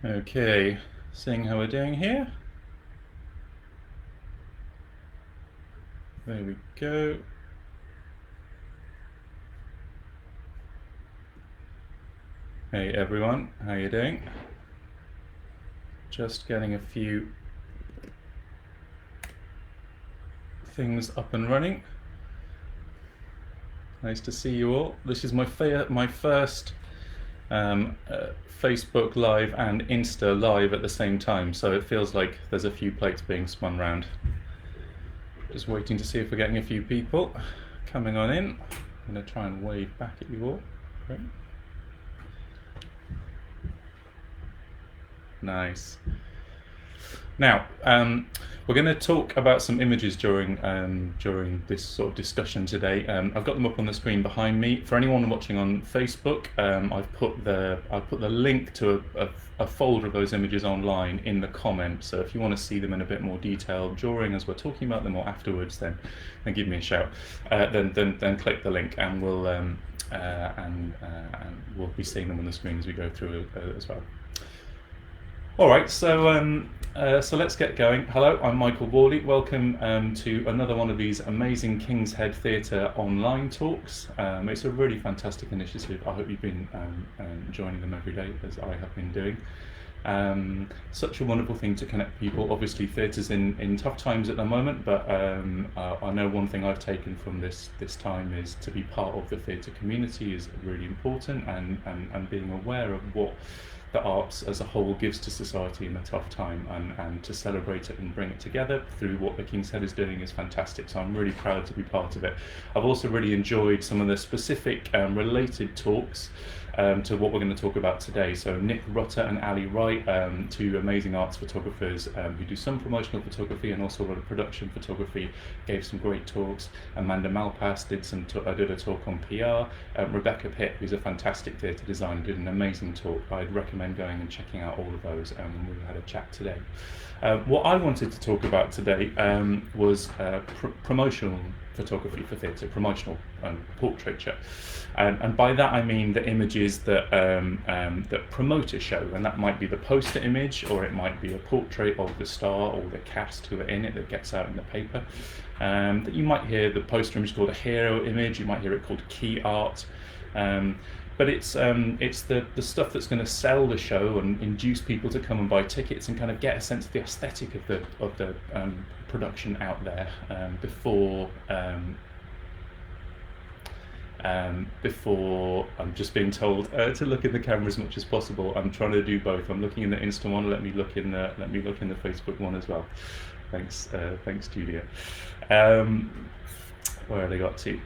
Okay, seeing how we're doing here. There we go. Hey everyone, how you doing? Just getting a few things up and running. Nice to see you all. This is my first Facebook Live and Insta Live at the same time, so it feels like there's a few plates being spun round. Just waiting to see if we're getting a few people coming on in. I'm going to try and wave back at you all. Great. Nice. Now, we're going to talk about some images during this sort of discussion today. I've got them up on the screen behind me. For anyone watching on Facebook, I've put the link to a folder of those images online in the comments. So if you want to see them in a bit more detail during as we're talking about them or afterwards, then give me a shout. Then click the link, and we'll be seeing them on the screen as we go through as well. All right, so let's get going. Hello, I'm Michael Wharley. Welcome to another one of these amazing King's Head Theatre online talks. It's a really fantastic initiative. I hope you've been joining them every day, as I have been doing. Such a wonderful thing to connect people. Obviously, theatre's in tough times at the moment, but I know one thing I've taken from this time is to be part of the theatre community is really important, and being aware of what the arts as a whole gives to society in a tough time, and to celebrate it and bring it together through what the King's Head is doing is fantastic. So I'm really proud to be part of it. I've also really enjoyed some of the specific related talks to what we're going to talk about today. So Nick Rutter and Ali Wright, two amazing arts photographers who do some promotional photography and also a lot of production photography, gave some great talks. Amanda Malpass did a talk on PR. Rebecca Pitt, who's a fantastic theatre designer, did an amazing talk. I'd recommend going and checking out all of those, and we had a chat today. What I wanted to talk about today was promotional photography for theatre, promotional portraiture, and by that I mean the images that that promote a show, and that might be the poster image, or it might be a portrait of the star or the cast who are in it that gets out in the paper. That you might hear the poster image called a hero image, you might hear it called key art. But it's the stuff that's going to sell the show and induce people to come and buy tickets and kind of get a sense of the aesthetic of the production out there before I'm just being told to look in the camera as much as possible. I'm trying to do both. I'm looking in the Insta one. Let me look in the Facebook one as well. Thanks, Julia. Where have they got to?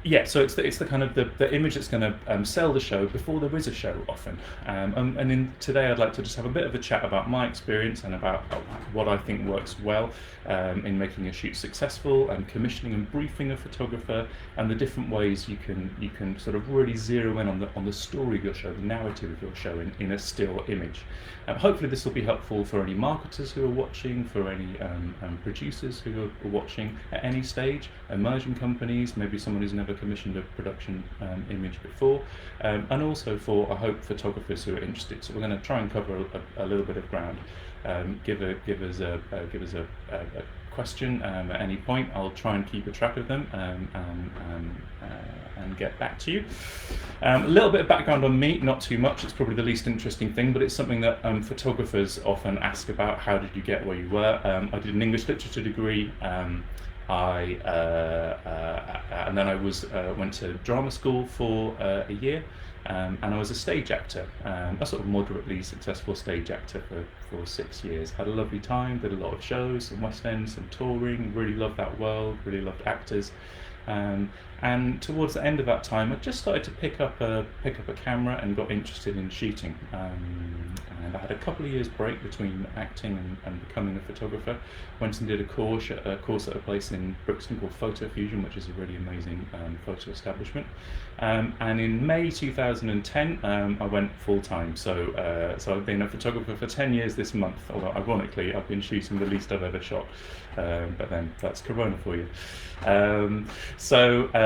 Yeah, so it's the kind of the image that's going to sell the show before there is a show often. And today I'd like to just have a bit of a chat about my experience and about what I think works well in making a shoot successful, and commissioning and briefing a photographer, and the different ways you can sort of really zero in on the story of your show, the narrative of your show in a still image. Hopefully this will be helpful for any marketers who are watching, for any producers who are watching at any stage, emerging companies, maybe someone who's never commissioned a production image before, and also for, I hope, photographers who are interested. So we're going to try and cover a little bit of ground. Give us a question at any point. I'll try and keep a track of them and get back to you. A little bit of background on me, not too much. It's probably the least interesting thing, but it's something that photographers often ask about. How did you get where you were? I did an English literature degree. And then I went to drama school for a year, and I was a stage actor, a sort of moderately successful stage actor for 6 years. Had a lovely time, did a lot of shows, some West End, some touring, really loved that world, really loved actors. And towards the end of that time, I just started to pick up a camera and got interested in shooting. And I had a couple of years break between acting and becoming a photographer. Went and did a course at a place in Brixton called Photo Fusion, which is a really amazing photo establishment. And in May 2010, I went full time. So I've been a photographer for 10 years this month. Although ironically, I've been shooting the least I've ever shot. But then that's Corona for you.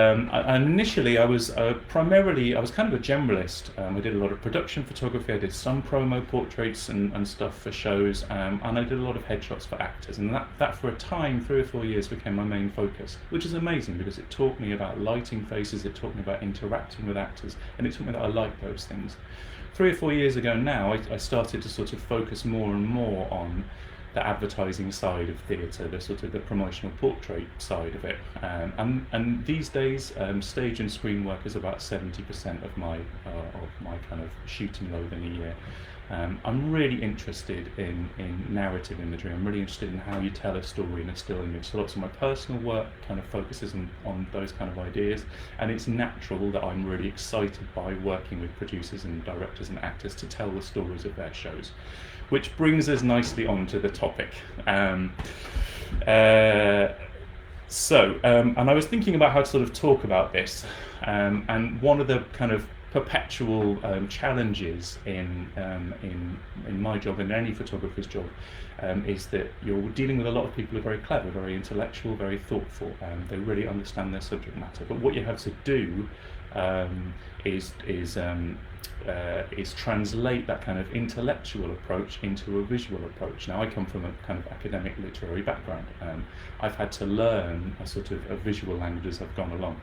Initially, I was primarily, I was kind of a generalist. I did a lot of production photography, I did some promo portraits and stuff for shows, and I did a lot of headshots for actors, and that for a time, 3 or 4 years, became my main focus, which is amazing because it taught me about lighting faces, it taught me about interacting with actors, and it taught me that I like those things. 3 or 4 years ago now, I started to sort of focus more and more on the advertising side of theatre, the sort of the promotional portrait side of it, and these days stage and screen work is about 70% of my kind of shooting load in a year. I'm really interested in narrative imagery. I'm really interested in how you tell a story in a still image. So lots of my personal work kind of focuses on those kind of ideas, and it's natural that I'm really excited by working with producers and directors and actors to tell the stories of their shows. Which brings us nicely on to the topic. And I was thinking about how to sort of talk about this, and one of the kind of perpetual challenges in my job, in any photographer's job, is that you're dealing with a lot of people who are very clever, very intellectual, very thoughtful, and they really understand their subject matter. But what you have to do is translate that kind of intellectual approach into a visual approach. Now, I come from a kind of academic literary background. I've had to learn a sort of a visual language as I've gone along.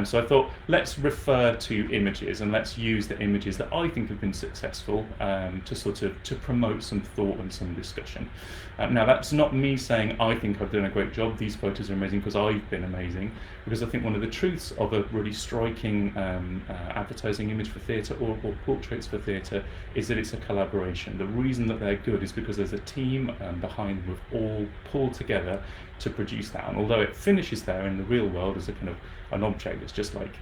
So I thought, let's refer to images and let's use the images that I think have been successful to promote some thought and some discussion. Now, that's not me saying I think I've done a great job, these photos are amazing because I've been amazing, because I think one of the truths of a really striking advertising image for theatre or portraits for theatre is that it's a collaboration. The reason that they're good is because there's a team behind them who've all pulled together to produce that. And although it finishes there in the real world as a kind of an object that's just like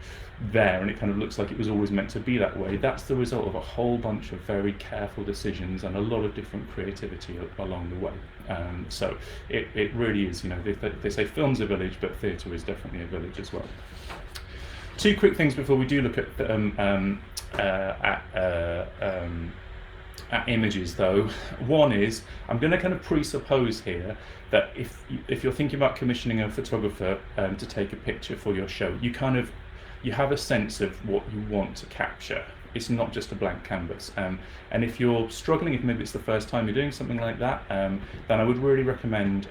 there and it kind of looks like it was always meant to be that way, that's the result of a whole bunch of very careful decisions and a lot of different creativity along the way. So it really is, you know, they say film's a village, but theatre is definitely a village as well. Two quick things before we do look at images, though. One is, I'm going to kind of presuppose here that if you're thinking about commissioning a photographer to take a picture for your show, you have a sense of what you want to capture. It's not just a blank canvas. And if you're struggling, if maybe it's the first time you're doing something like that, then I would really recommend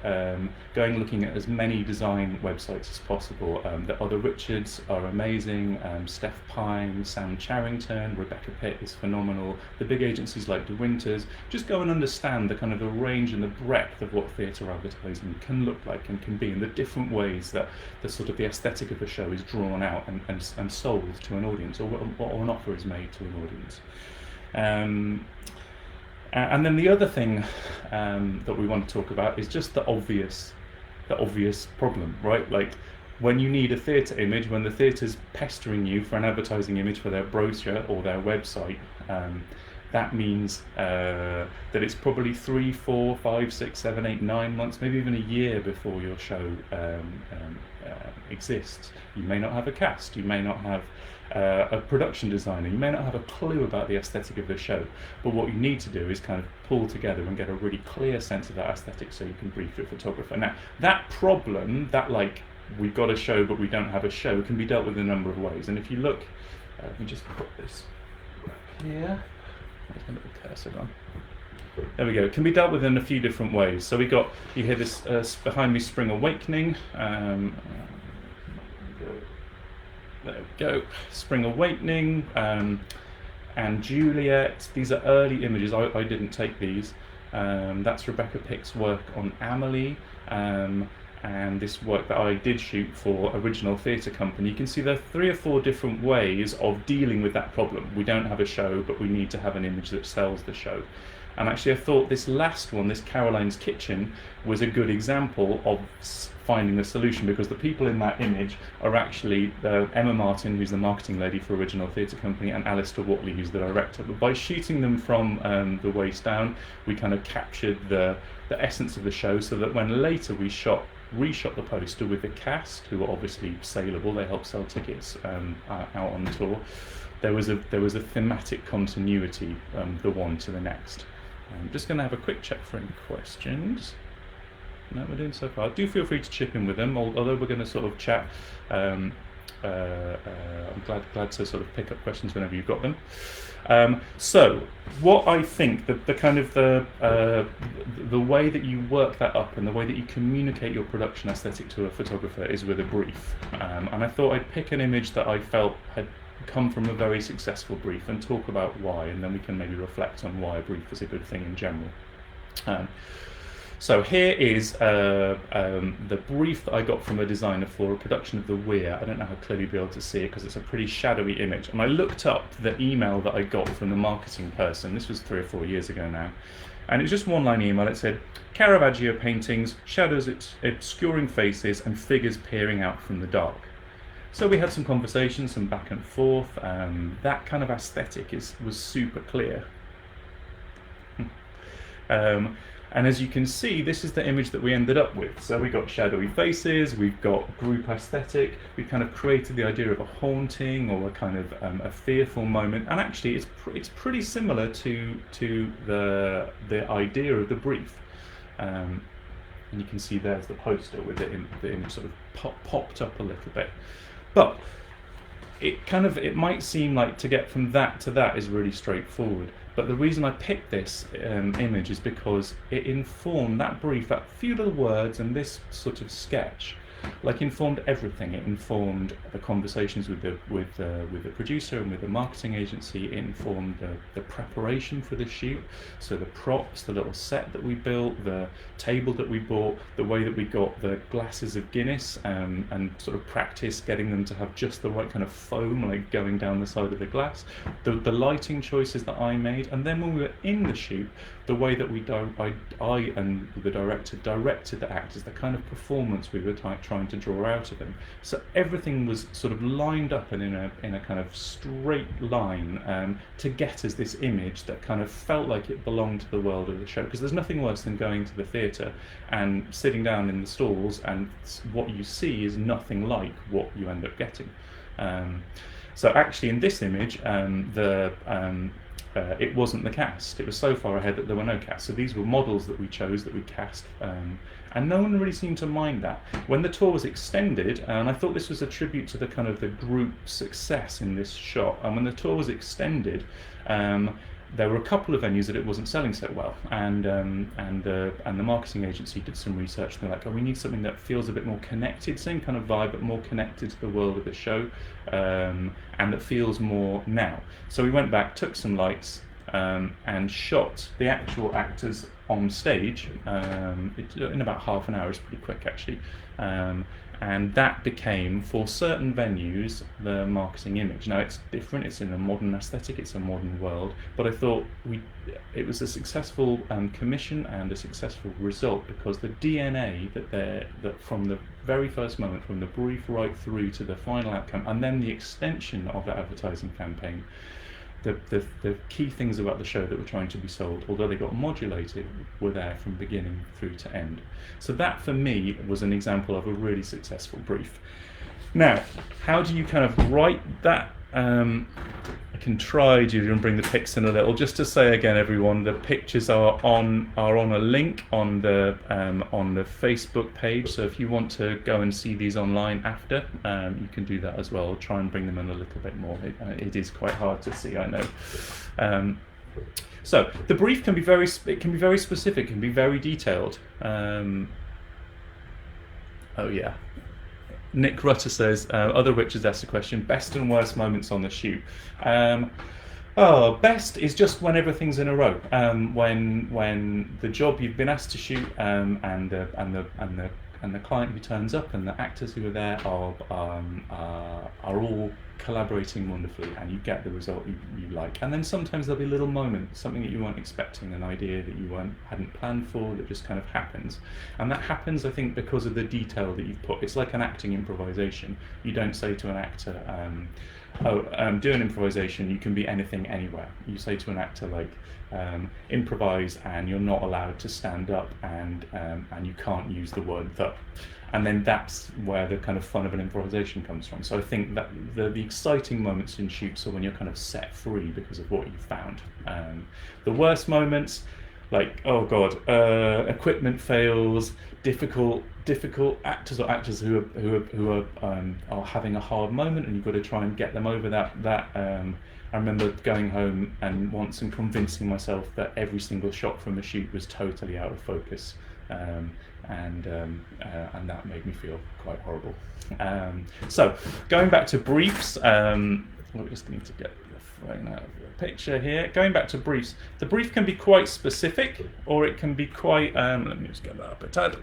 going looking at as many design websites as possible. The Other Richards are amazing, Steph Pine, Sam Charrington, Rebecca Pitt is phenomenal. The big agencies like De Winters, just go and understand the kind of the range and the breadth of what theatre advertising can look like and can be, and the different ways that the sort of the aesthetic of a show is drawn out and sold to an audience, or an offer is made to an audience. And then the other thing that we want to talk about is just the obvious problem, right? Like when you need a theatre image, when the theatre's pestering you for an advertising image for their brochure or their website, that means that it's probably 3, 4, 5, 6, 7, 8, 9 months, maybe even a year before your show exists. You may not have a cast, you may not have a production designer, you may not have a clue about the aesthetic of the show, but what you need to do is kind of pull together and get a really clear sense of that aesthetic so you can brief your photographer. Now, that problem, that like, we've got a show but we don't have a show, can be dealt with in a number of ways. And if you look, let me just put this here, there's a little cursor on. There we go. It can be dealt with in a few different ways. So you hear this behind me, Spring Awakening. There we go. Spring Awakening and Juliet. These are early images. I didn't take these. That's Rebecca Pick's work on Amelie. And this work that I did shoot for Original Theatre Company. You can see there are 3 or 4 different ways of dealing with that problem. We don't have a show, but we need to have an image that sells the show. And actually I thought this last one, this Caroline's Kitchen, was a good example of finding the solution, because the people in that image are actually Emma Martin, who's the marketing lady for Original Theatre Company, and Alistair Wharley, who's the director. But by shooting them from the waist down, we kind of captured the essence of the show, so that when later we reshot the poster with the cast, who are obviously saleable, they help sell tickets out on tour, there was a thematic continuity, the one to the next. I'm just going to have a quick check for any questions. No, we're doing so far. Do feel free to chip in with them, although we're going to sort of chat I'm glad to sort of pick up questions whenever you've got them. So what I think the kind of the way that you work that up and the way that you communicate your production aesthetic to a photographer is with a brief. And I thought I'd pick an image that I felt had come from a very successful brief and talk about why, and then we can maybe reflect on why a brief is a good thing in general. So here is the brief that I got from a designer for a production of the Weir. I don't know how clearly you'll be able to see it because it's a pretty shadowy image. And I looked up the email that I got from the marketing person. This was 3 or 4 years ago now. And it was just one line email. It said, Caravaggio paintings, shadows obscuring faces and figures peering out from the dark. So we had some conversations, some back and forth. That kind of aesthetic was super clear. And as you can see, this is the image that we ended up with. So we got shadowy faces, we've got group aesthetic, we kind of created the idea of a haunting or a kind of a fearful moment. And actually, it's pretty similar to the idea of the brief. And you can see there's the poster with the image sort of popped up a little bit. But it might seem like to get from that to that is really straightforward. But the reason I picked this image is because it informed that brief, that few little words and this sort of sketch, informed everything. It informed the conversations with the producer and with the marketing agency. It informed the preparation for the shoot. So the props, the little set that we built, the table that we bought, the way that we got the glasses of Guinness and sort of practice getting them to have just the right kind of foam going down the side of the glass. The lighting choices that I made, and then when we were in the shoot, the way that I and the director directed the actors, the kind of performance we were trying to draw out of them. So everything was sort of lined up and in a kind of straight line to get us this image that kind of felt like it belonged to the world of the show. Because there's nothing worse than going to the theatre and sitting down in the stalls and what you see is nothing like what you end up getting. So actually in this image, it wasn't the cast. It was so far ahead that there were no cast. So these were models that we chose, that we cast, and no one really seemed to mind that. When the tour was extended, and I thought this was a tribute to the kind of the group success in this shot, and when the tour was extended, there were a couple of venues that it wasn't selling so well, and the marketing agency did some research, and they're like, oh, we need something that feels a bit more connected, same kind of vibe, but more connected to the world of the show, and that feels more now. So we went back, took some lights, and shot the actual actors on stage in about half an hour. It's pretty quick actually. And that became, for certain venues, the marketing image. Now it's different, it's in a modern aesthetic, it's a modern world, but I thought it was a successful commission and a successful result because the DNA that from the very first moment, from the brief right through to the final outcome, and then the extension of the advertising campaign, the key things about the show that were trying to be sold, although they got modulated, were there from beginning through to end. So that for me was an example of a really successful brief. Now, how do you kind of write that? I can try, Julia, and bring the pics in a little. Just to say again, everyone, the pictures are on a link on the Facebook page. So if you want to go and see these online after, you can do that as well. I'll try and bring them in a little bit more. It is quite hard to see, I know. So the brief can be very specific, can be very detailed. Oh yeah. Nick Rutter says, other Richards asked a question, best and worst moments on the shoot. Best is just when everything's in a row. When the job you've been asked to shoot and the client who turns up and the actors who are there are all collaborating wonderfully, and you get the result you like. And then sometimes there'll be little moments, something that you weren't expecting, an idea that you hadn't planned for, that just kind of happens. And that happens, I think, because of the detail that you've put. It's like an acting improvisation. You don't say to an actor, do an improvisation, you can be anything, anywhere. You say to an actor, like, improvise, and you're not allowed to stand up, and you can't use the word the. And then that's where the kind of fun of an improvisation comes from. So I think that the exciting moments in shoots are when you're kind of set free because of what you've found. The worst moments, like, oh god, equipment fails, difficult actors or actors who are having a hard moment, and you've got to try and get them over that. I remember going home and once and convincing myself that every single shot from the shoot was totally out of focus, and that made me feel quite horrible. So going back to briefs, we just need to get the phone out of the picture here. Going back to briefs, the brief can be quite specific, or it can be quite. Let me just get that up a tad.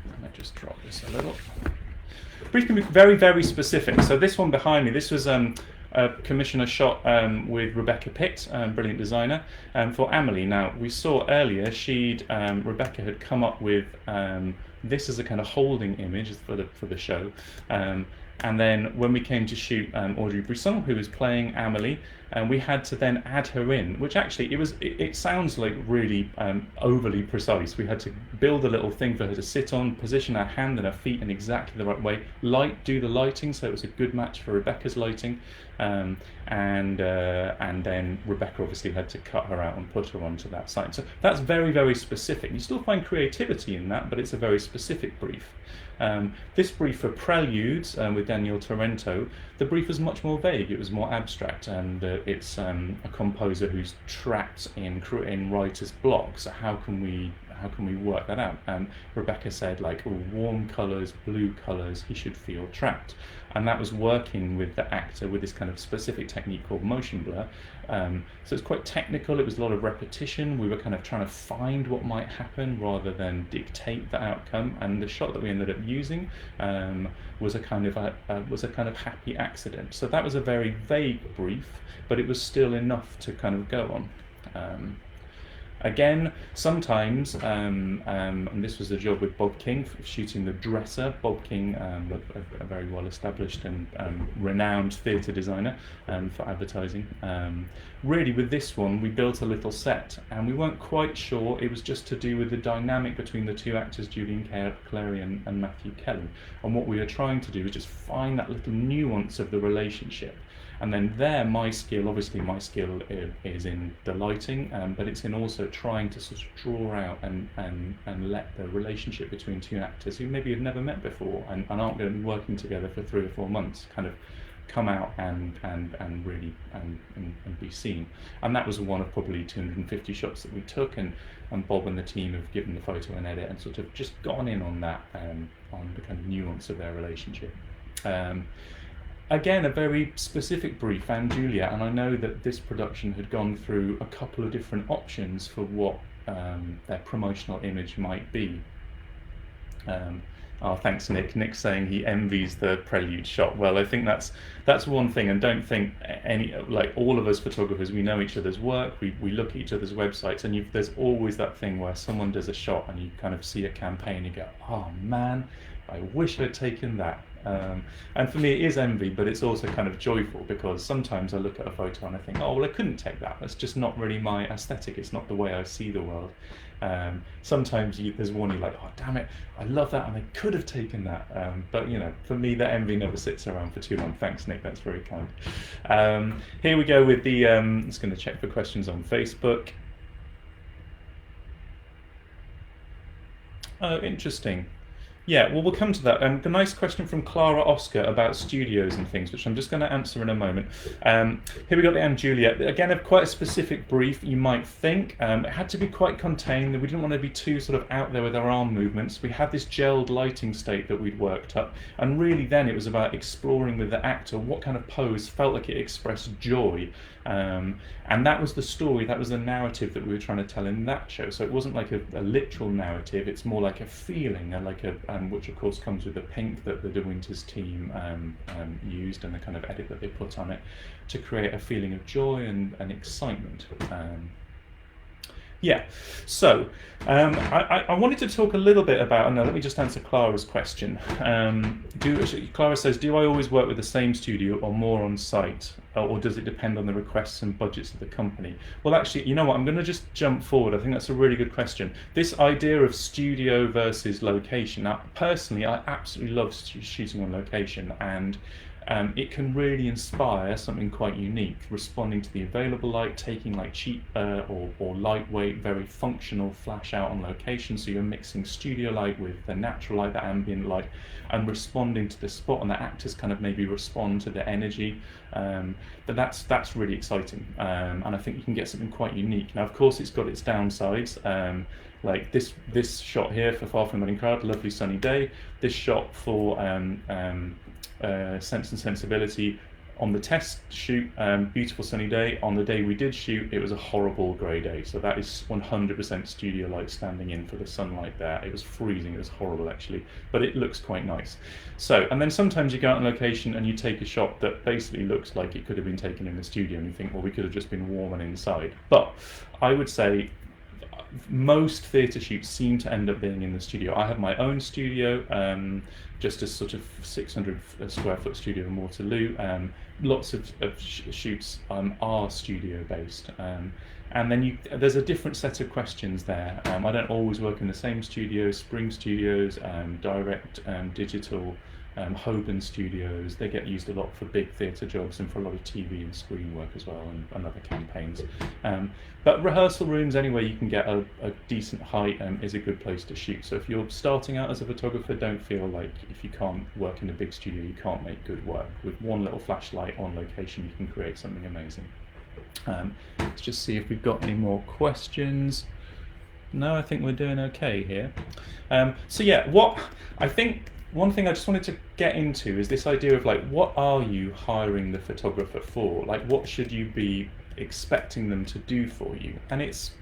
Let me just drop this a little. Brief can be very, very specific. So this one behind me, this was a commissioner shot with Rebecca Pitt, brilliant designer, for Amelie. Now, we saw earlier, Rebecca had come up with this as a kind of holding image for the show. And then when we came to shoot Audrey Brisson, who was playing Amelie, we had to then add her in, which actually it sounds like really overly precise. We had to build a little thing for her to sit on, position her hand and her feet in exactly the right way, do the lighting, so it was a good match for Rebecca's lighting, and then Rebecca obviously had to cut her out and put her onto that side. So that's very, very specific. You still find creativity in that, but it's a very specific brief. This brief for Preludes with Daniel Torrento, the brief was much more vague. It was more abstract, and it's a composer who's trapped in writer's block. So how can we work that out? Rebecca said, like, warm colours, blue colours, he should feel trapped. And that was working with the actor with this kind of specific technique called motion blur. So it's quite technical, it was a lot of repetition. We were kind of trying to find what might happen rather than dictate the outcome. And the shot that we ended up using was a kind of happy accident. So that was a very vague brief, but it was still enough to kind of go on. Again, sometimes, and this was a job with Bob King, shooting The Dresser. Bob King, a very well-established and renowned theatre designer for advertising. Really, with this one, we built a little set, and we weren't quite sure. It was just to do with the dynamic between the two actors, Julian Clary and Matthew Kelly. And what we were trying to do was just find that little nuance of the relationship. And then my skill is in the lighting, but it's in also trying to sort of draw out and let the relationship between two actors who maybe have never met before and aren't going to be working together for 3 or 4 months kind of come out and really be seen. And that was one of probably 250 shots that we took, and Bob and the team have given the photo an edit and sort of just gone in on that, on the kind of nuance of their relationship. Again, a very specific brief, and Julia, and I know that this production had gone through a couple of different options for what their promotional image might be. Oh, thanks, Nick. Nick's saying he envies the Prelude shot. Well, I think that's one thing, and don't think all of us photographers, we know each other's work, we look at each other's websites, and there's always that thing where someone does a shot and you kind of see a campaign and you go, oh man, I wish I'd taken that. And for me it is envy, but it's also kind of joyful, because sometimes I look at a photo and I think, oh well, I couldn't take that, that's just not really my aesthetic, it's not the way I see the world. Sometimes there's one you're like, oh damn it, I love that and I could have taken that, but you know, for me that envy never sits around for too long. Thanks, Nick, that's very kind. Here we go with the I'm just going to check for questions on Facebook. Oh, interesting. Yeah, well, we'll come to that. The nice question from Clara Oscar about studios and things, which I'm just going to answer in a moment. Here we got the Anne Juliet. Again, of quite a specific brief, you might think. It had to be quite contained. We didn't want to be too sort of out there with our arm movements. We had this gelled lighting state that we'd worked up, and really then it was about exploring with the actor what kind of pose felt like it expressed joy. And that was the story, that was the narrative that we were trying to tell in that show. So it wasn't like a literal narrative, it's more like a feeling, and which of course comes with the pink that the De Winters team used, and the kind of edit that they put on it to create a feeling of joy and18excitement. Yeah, so I wanted to talk a little bit about, no, let me just answer Clara's question. Clara says, do I always work with the same studio or more on site, or does it depend on the requests and budgets of the company? Well, actually, you know what, I'm going to just jump forward. I think that's a really good question. This idea of studio versus location. Now, personally, I absolutely love shooting on location, and it can really inspire something quite unique, responding to the available light, taking like cheap or lightweight, very functional flash out on location. So you're mixing studio light with the natural light, the ambient light, and responding to the spot, and the actors kind of maybe respond to the energy. But that's really exciting, and I think you can get something quite unique. Now, of course, it's got its downsides. Like this shot here for Far From the Wedding Crowd, lovely sunny day. This shot for Sense and Sensibility on the test shoot, beautiful sunny day. On the day we did shoot, it was a horrible grey day. So that is 100% studio light standing in for the sunlight there. It was freezing, it was horrible actually, but it looks quite nice. So, and then sometimes you go out on location and you take a shot that basically looks like it could have been taken in the studio, and you think, well, we could have just been warm and inside. But I would say most theatre shoots seem to end up being in the studio. I have my own studio, just a sort of 600 square foot studio in Waterloo. Lots of shoots are studio based, and then there's a different set of questions there. I don't always work in the same studio. Spring Studios, Direct, Digital, Holborn Studios, they get used a lot for big theatre jobs and for a lot of TV and screen work as well, and other campaigns. But rehearsal rooms, anywhere you can get a decent height, is a good place to shoot. So if you're starting out as a photographer, don't feel like if you can't work in a big studio, you can't make good work. With one little flashlight on location, you can create something amazing. Let's just see if we've got any more questions. No, I think we're doing okay here. So yeah, one thing I just wanted to get into is this idea of like, what are you hiring the photographer for? Like, what should you be expecting them to do for you? And it's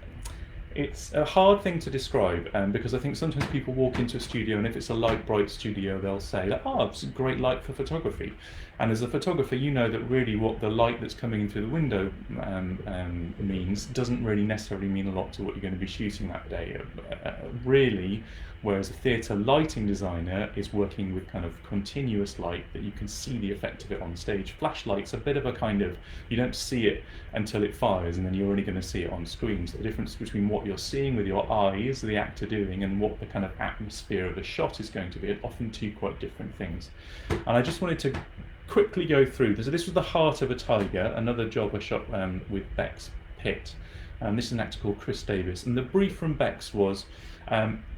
a hard thing to describe, because I think sometimes people walk into a studio, and if it's a light, bright studio, they'll say, like, oh, it's a great light for photography. And as a photographer, you know that really what the light that's coming in through the window means doesn't really necessarily mean a lot to what you're going to be shooting that day. Really, whereas a theatre lighting designer is working with kind of continuous light that you can see the effect of it on stage. Flashlight's a bit of a kind of, you don't see it until it fires, and then you're only going to see it on screen. So the difference between what you're seeing with your eyes, the actor doing, and what the kind of atmosphere of the shot is going to be, are often two quite different things. And I just wanted to quickly go through this. So this was The Heart of a Tiger, another job I shot with Bex Pitt. This is an actor called Chris Davis, and the brief from Bex was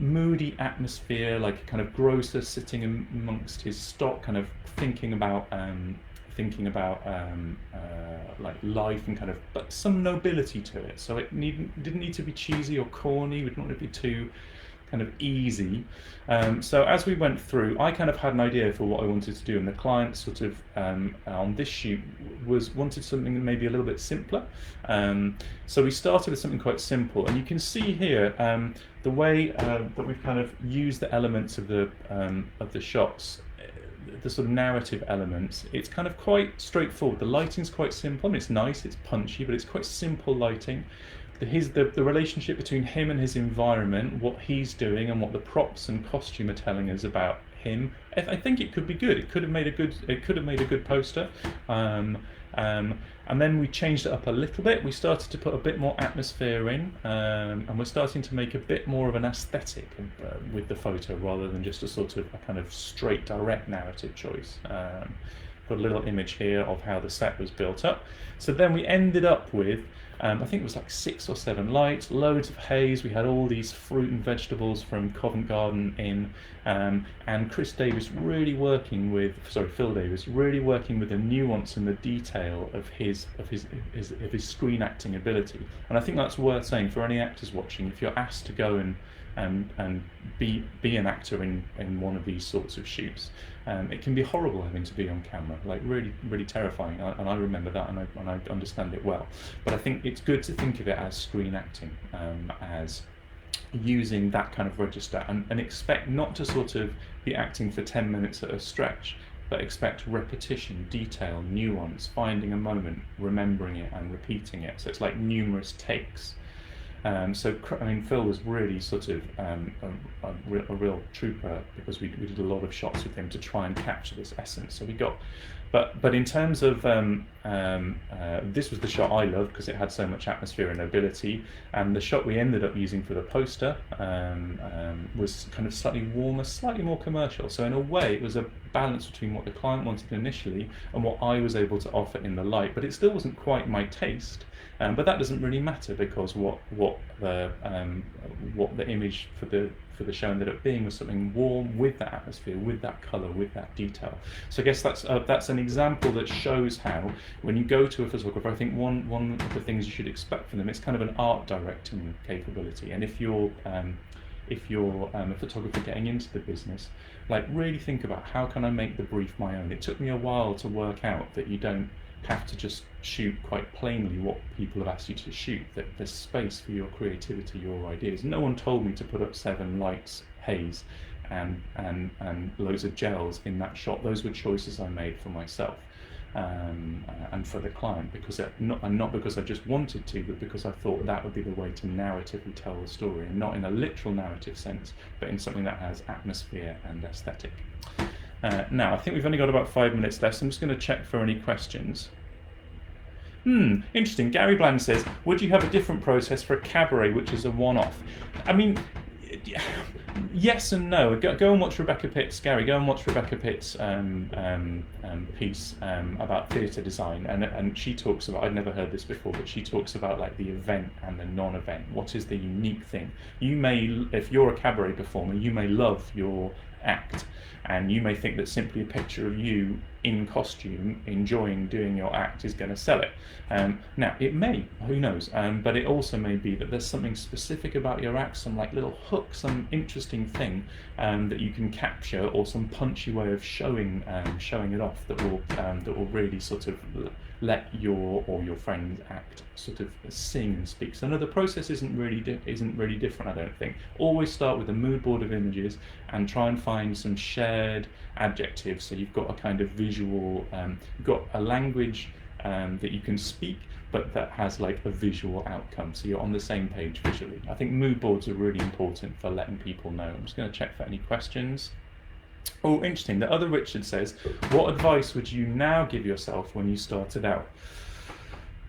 moody atmosphere, like a kind of grocer sitting amongst his stock, kind of thinking about like life, and kind of, but some nobility to it. So it didn't need to be cheesy or corny. We didn't want it to be too kind of easy. So as we went through, I kind of had an idea for what I wanted to do, and the client sort of on this shoot wanted something maybe a little bit simpler. So we started with something quite simple, and you can see here the way that we've kind of used the elements of the shots, the sort of narrative elements. It's kind of quite straightforward. The lighting's quite simple. I mean, it's nice, it's punchy, but it's quite simple lighting. The relationship between him and his environment, what he's doing, and what the props and costume are telling us about him. I think it could be good. It could have made a good poster. And then we changed it up a little bit. We started to put a bit more atmosphere in, and we're starting to make a bit more of an aesthetic with the photo, rather than just a kind of straight, direct narrative choice. Got a little image here of how the set was built up. So then we ended up with, I think it was like 6 or 7 lights, loads of haze. We had all these fruit and vegetables from Covent Garden in, and Phil Davis really working with the nuance and the detail of his screen acting ability. And I think that's worth saying for any actors watching. If you're asked to go and be an actor in one of these sorts of shoots, it can be horrible having to be on camera, like really, really terrifying. And I remember that, and I understand it well. But I think it's good to think of it as screen acting, as using that kind of register, and expect not to sort of be acting for 10 minutes at a stretch, but expect repetition, detail, nuance, finding a moment, remembering it and repeating it. So it's like numerous takes. I mean, Phil was really sort of a real trooper, because we did a lot of shots with him to try and capture this essence. So we got, but in terms of this was the shot I loved because it had so much atmosphere and nobility, and the shot we ended up using for the poster was kind of slightly warmer, slightly more commercial. So in a way, it was a balance between what the client wanted initially and what I was able to offer in the light, but it still wasn't quite my taste. But that doesn't really matter, because what the image for the show ended up being was something warm, with that atmosphere, with that colour, with that detail. So I guess that's an example that shows how, when you go to a photographer, I think one of the things you should expect from them, it's kind of an art directing capability. And if you're a photographer getting into the business, like, really think about, how can I make the brief my own? It took me a while to work out that you don't have to just shoot quite plainly what people have asked you to shoot, that there's space for your creativity, your ideas. No one told me to put up 7 lights, haze, and loads of gels in that shot. Those were choices I made for myself and for the client, because not because I just wanted to, but because I thought that would be the way to narratively tell the story, and not in a literal narrative sense, but in something that has atmosphere and aesthetic. Now, I think we've only got about 5 minutes left, so I'm just going to check for any questions. Interesting. Gary Bland says, would you have a different process for a cabaret, which is a one-off? I mean, yes and no. Go and watch Rebecca Pitt's, Gary, go and watch Rebecca Pitt's piece about theatre design, and she talks about, I'd never heard this before, but she talks about, like, the event and the non-event. What is the unique thing? You may, if you're a cabaret performer, you may love your act, and you may think that simply a picture of you in costume enjoying doing your act is going to sell it. Now, it may, who knows, but it also may be that there's something specific about your act, some like little hook, some interesting thing that you can capture, or some punchy way of showing it off that will really sort of let your friend's act sort of sing and speak. So no, the process isn't really different, I don't think. Always start with a mood board of images and try and find some shared adjectives, so you've got a kind of visual, you've got a language that you can speak, but that has like a visual outcome, so you're on the same page visually. I think mood boards are really important for letting people know. I'm just going to check for any questions. Oh, interesting. The other Richard says, what advice would you now give yourself when you started out?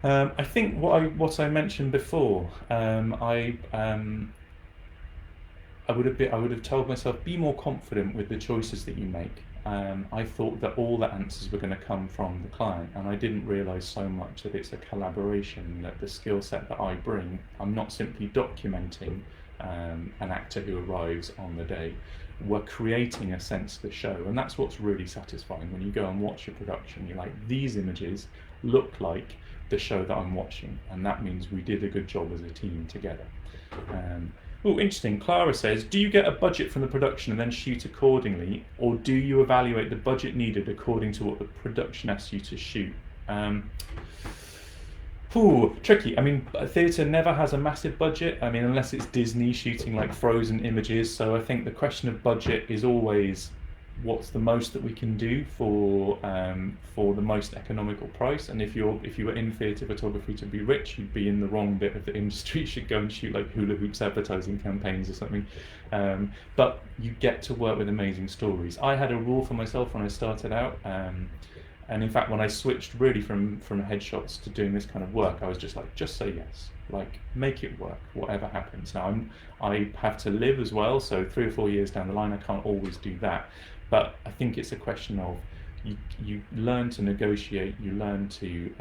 I think what I mentioned before. I would have told myself, be more confident with the choices that you make. I thought that all the answers were going to come from the client, and I didn't realise so much that it's a collaboration, that the skill set that I bring, I'm not simply documenting an actor who arrives on the day. We're creating a sense of the show, and that's what's really satisfying when you go and watch a production. You're like, these images look like the show that I'm watching, and that means we did a good job as a team together. Oh, interesting. Clara says, do you get a budget from the production and then shoot accordingly, or do you evaluate the budget needed according to what the production asks you to shoot? Tricky. I mean, theatre never has a massive budget. I mean, unless it's Disney shooting like Frozen images. So I think the question of budget is always, what's the most that we can do for the most economical price? And if you were in theatre photography to be rich, you'd be in the wrong bit of the industry. You should go and shoot like hula hoops advertising campaigns or something. But you get to work with amazing stories. I had a rule for myself when I started out. And in fact, when I switched really from headshots to doing this kind of work, I was just like, just say yes, like make it work, whatever happens. Now I have to live as well, so 3 or 4 years down the line, I can't always do that. But I think it's a question of you learn to negotiate, you learn to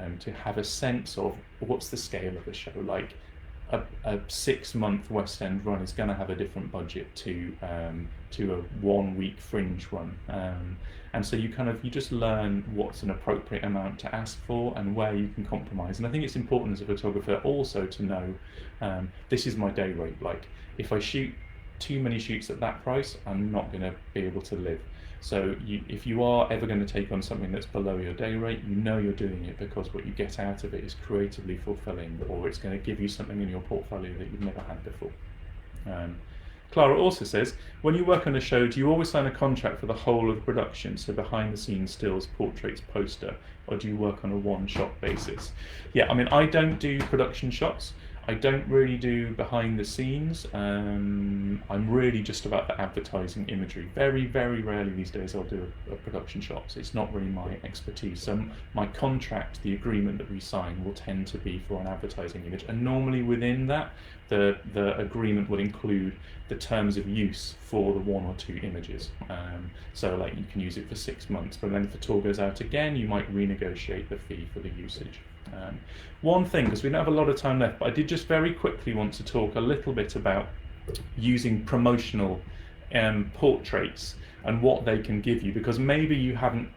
have a sense of what's the scale of the show. Like a 6-month West End run is going to have a different budget to a 1-week fringe run, and so you just learn what's an appropriate amount to ask for and where you can compromise. And I think it's important as a photographer also to know, this is my day rate. Like if I shoot too many shoots at that price, I'm not going to be able to live. So if you are ever going to take on something that's below your day rate, you know you're doing it because what you get out of it is creatively fulfilling, or it's going to give you something in your portfolio that you've never had before. Clara also says, when you work on a show, do you always sign a contract for the whole of the production, so behind the scenes, stills, portraits, poster, or do you work on a one-shot basis? Yeah, I mean, I don't do production shots. I don't really do behind the scenes. I'm really just about the advertising imagery. Very, very rarely these days I'll do a production shot. So it's not really my expertise. So my contract, the agreement that we sign, will tend to be for an advertising image. And normally within that, the agreement will include the terms of use for the 1 or 2 images. So like you can use it for 6 months, but then if the tour goes out again, you might renegotiate the fee for the usage. One thing, because we don't have a lot of time left, but I did just very quickly want to talk a little bit about using promotional portraits and what they can give you, because maybe you haven't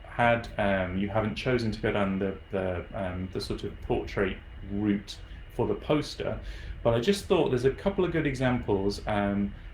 chosen to go down the sort of portrait route for the poster, but I just thought there's a couple of good examples,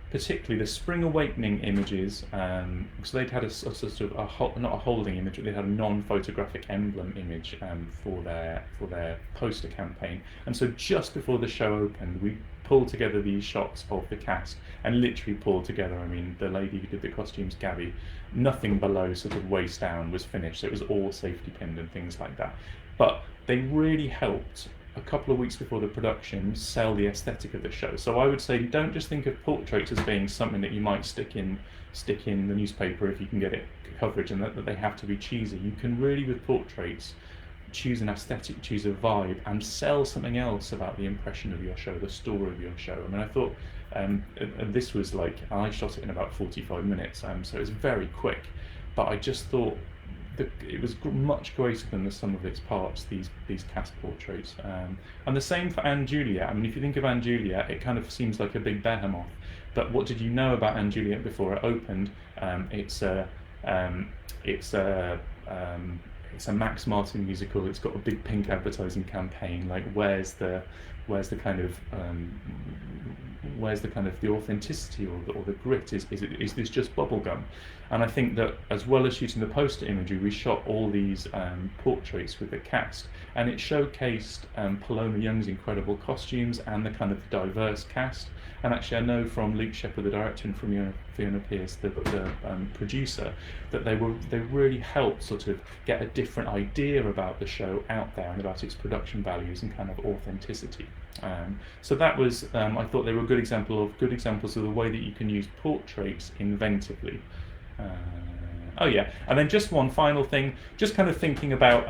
particularly the Spring Awakening images, because they'd had a sort of not a holding image, but they had a non-photographic emblem image for their poster campaign. And so just before the show opened, we pulled together these shots of the cast and literally pulled together. I mean, the lady who did the costumes, Gabby, nothing below sort of waist down was finished. So it was all safety pinned and things like that. But they really helped a couple of weeks before the production sell the aesthetic of the show. So I would say don't just think of portraits as being something that you might stick in the newspaper if you can get it coverage, and that they have to be cheesy. You can really, with portraits, choose an aesthetic, choose a vibe, and sell something else about the impression of your show, the story of your show. I mean, I thought this was like, I shot it in about 45 minutes, so it was very quick, but I just thought it was much greater than the sum of its parts, these cast portraits. And the same for Anne Juliet. I mean, if you think of Anne Juliet, it kind of seems like a big behemoth, but what did you know about Anne Juliet before it opened? It's a Max Martin musical. It's got a big pink advertising campaign. Like, where's the kind of the authenticity or the grit? Is this just bubblegum? And I think that as well as shooting the poster imagery, we shot all these portraits with the cast, and it showcased Paloma Young's incredible costumes and the kind of diverse cast. And actually, I know from Luke Shepherd, the director, and from Fiona Pierce, the producer, that they really helped sort of get a different idea about the show out there and about its production values and kind of authenticity. So that was, I thought they were good examples of the way that you can use portraits inventively. Oh yeah, and then just one final thing, just kind of thinking about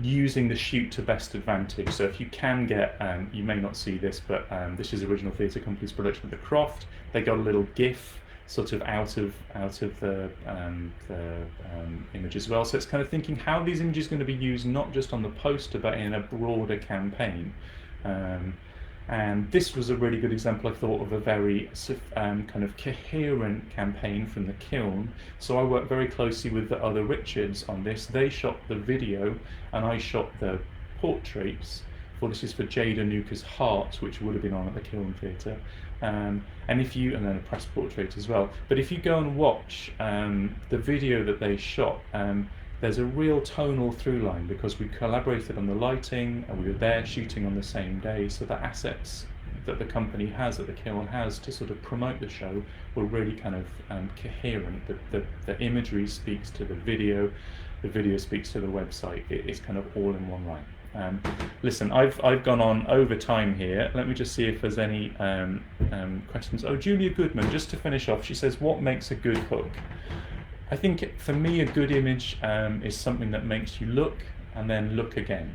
using the shoot to best advantage. So if you can get, you may not see this, but this is Original Theatre Company's production of The Croft. They got a little GIF sort of out of the image as well. So it's kind of thinking how these images are going to be used not just on the poster but in a broader campaign. And this was a really good example, I thought, of a very kind of coherent campaign from the Kiln. So I worked very closely with the other Richards on this. They shot the video and I shot the portraits. This is for Jade Anuka's Heart, which would have been on at the Kiln Theatre. And then a press portrait as well. But if you go and watch the video that they shot, there's a real tonal through line because we collaborated on the lighting and we were there shooting on the same day. So the assets that the company has, that the Kiln has to sort of promote the show were really kind of coherent. The imagery speaks to the video speaks to the website. It's kind of all in one line. Listen, I've gone on over time here. Let me just see if there's any questions. Oh, Julia Goodman, just to finish off, she says, what makes a good hook? I think for me a good image is something that makes you look and then look again.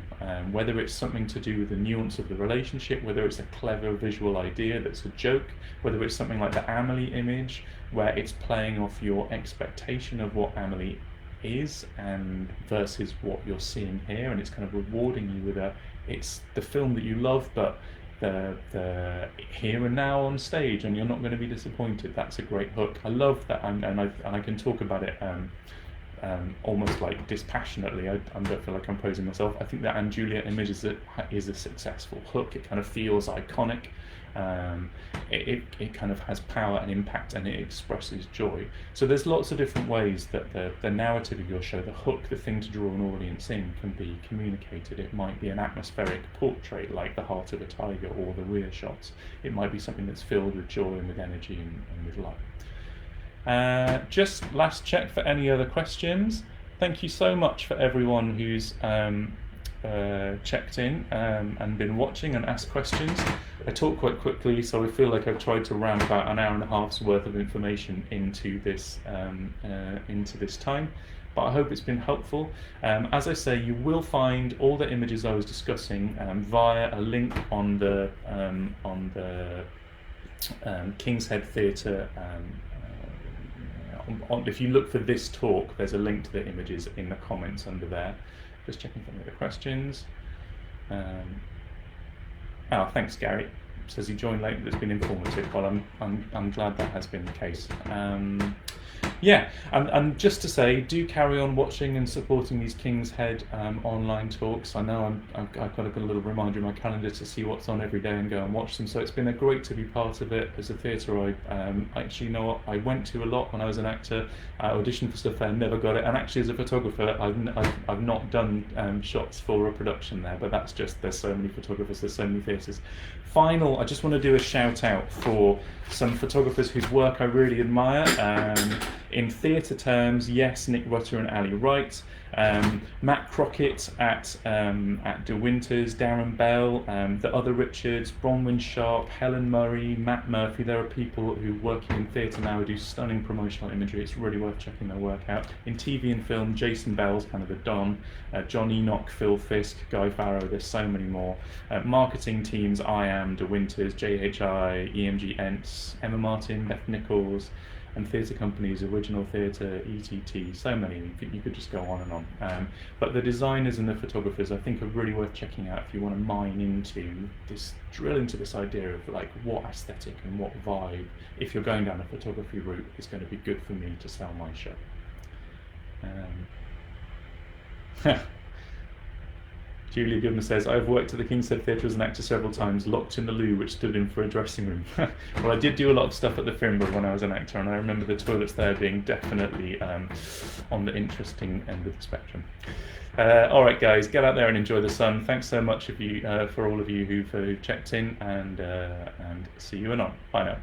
Whether it's something to do with the nuance of the relationship, whether it's a clever visual idea that's a joke, whether it's something like the Amelie image where it's playing off your expectation of what Amelie is and versus what you're seeing here, and it's kind of rewarding you with it's the film that you love but the here and now on stage, and you're not going to be disappointed. That's a great hook. I love that, and I can talk about it almost like dispassionately. I don't feel like I'm praising myself. I think that Anne Juliet image is a successful hook. It kind of feels iconic. It kind of has power and impact, and it expresses joy. So there's lots of different ways that the narrative of your show, the hook, the thing to draw an audience in, can be communicated. It might be an atmospheric portrait like The Heart of a Tiger or the rear shots. It might be something that's filled with joy and with energy and with life. Just last check for any other questions. Thank you so much for everyone who's checked in and been watching and asked questions. I talk quite quickly, so I feel like I've tried to ram about an hour and a half's worth of information into this time. But I hope it's been helpful. As I say, you will find all the images I was discussing via a link on the King's Head Theatre. If you look for this talk, there's a link to the images in the comments under there. Just checking some of the questions. Oh, thanks, Gary. Says he joined late, but it's been informative. Well, I'm glad that has been the case. Yeah, and just to say, do carry on watching and supporting these King's Head online talks. I know I've got a little reminder in my calendar to see what's on every day and go and watch them. So it's been great to be part of it. As a theatre, I actually, you know what, I went to a lot when I was an actor. I auditioned for stuff and never got it. And actually, as a photographer, I've not done shots for a production there. But that's just, there's so many photographers, there's so many theatres. I just want to do a shout out for some photographers whose work I really admire. In theatre terms, yes, Nick Rutter and Ali Wright, Matt Crockett at De Winters, Darren Bell, the other Richards, Bronwyn Sharp, Helen Murray, Matt Murphy. There are people who working in theatre now who do stunning promotional imagery. It's really worth checking their work out. In TV and film, Jason Bell's kind of a Don, John Enoch, Phil Fisk, Guy Farrow. There's so many more. Marketing teams, I Am, De Winters, JHI, EMG Ents, Emma Martin, Beth Nichols, and theatre companies, Original Theatre, ETT, so many, you could just go on and on. But the designers and the photographers, I think, are really worth checking out if you want to mine into this, drill into this idea of like what aesthetic and what vibe, if you're going down a photography route, is going to be good for me to sell my show. Julia Goodman says, I've worked at the King's Head Theatre as an actor several times, locked in the loo, which stood in for a dressing room. Well, I did do a lot of stuff at the Fimbra when I was an actor, and I remember the toilets there being definitely on the interesting end of the spectrum. All right, guys, get out there and enjoy the sun. Thanks so much for all of you who've checked in, and see you anon. Bye now.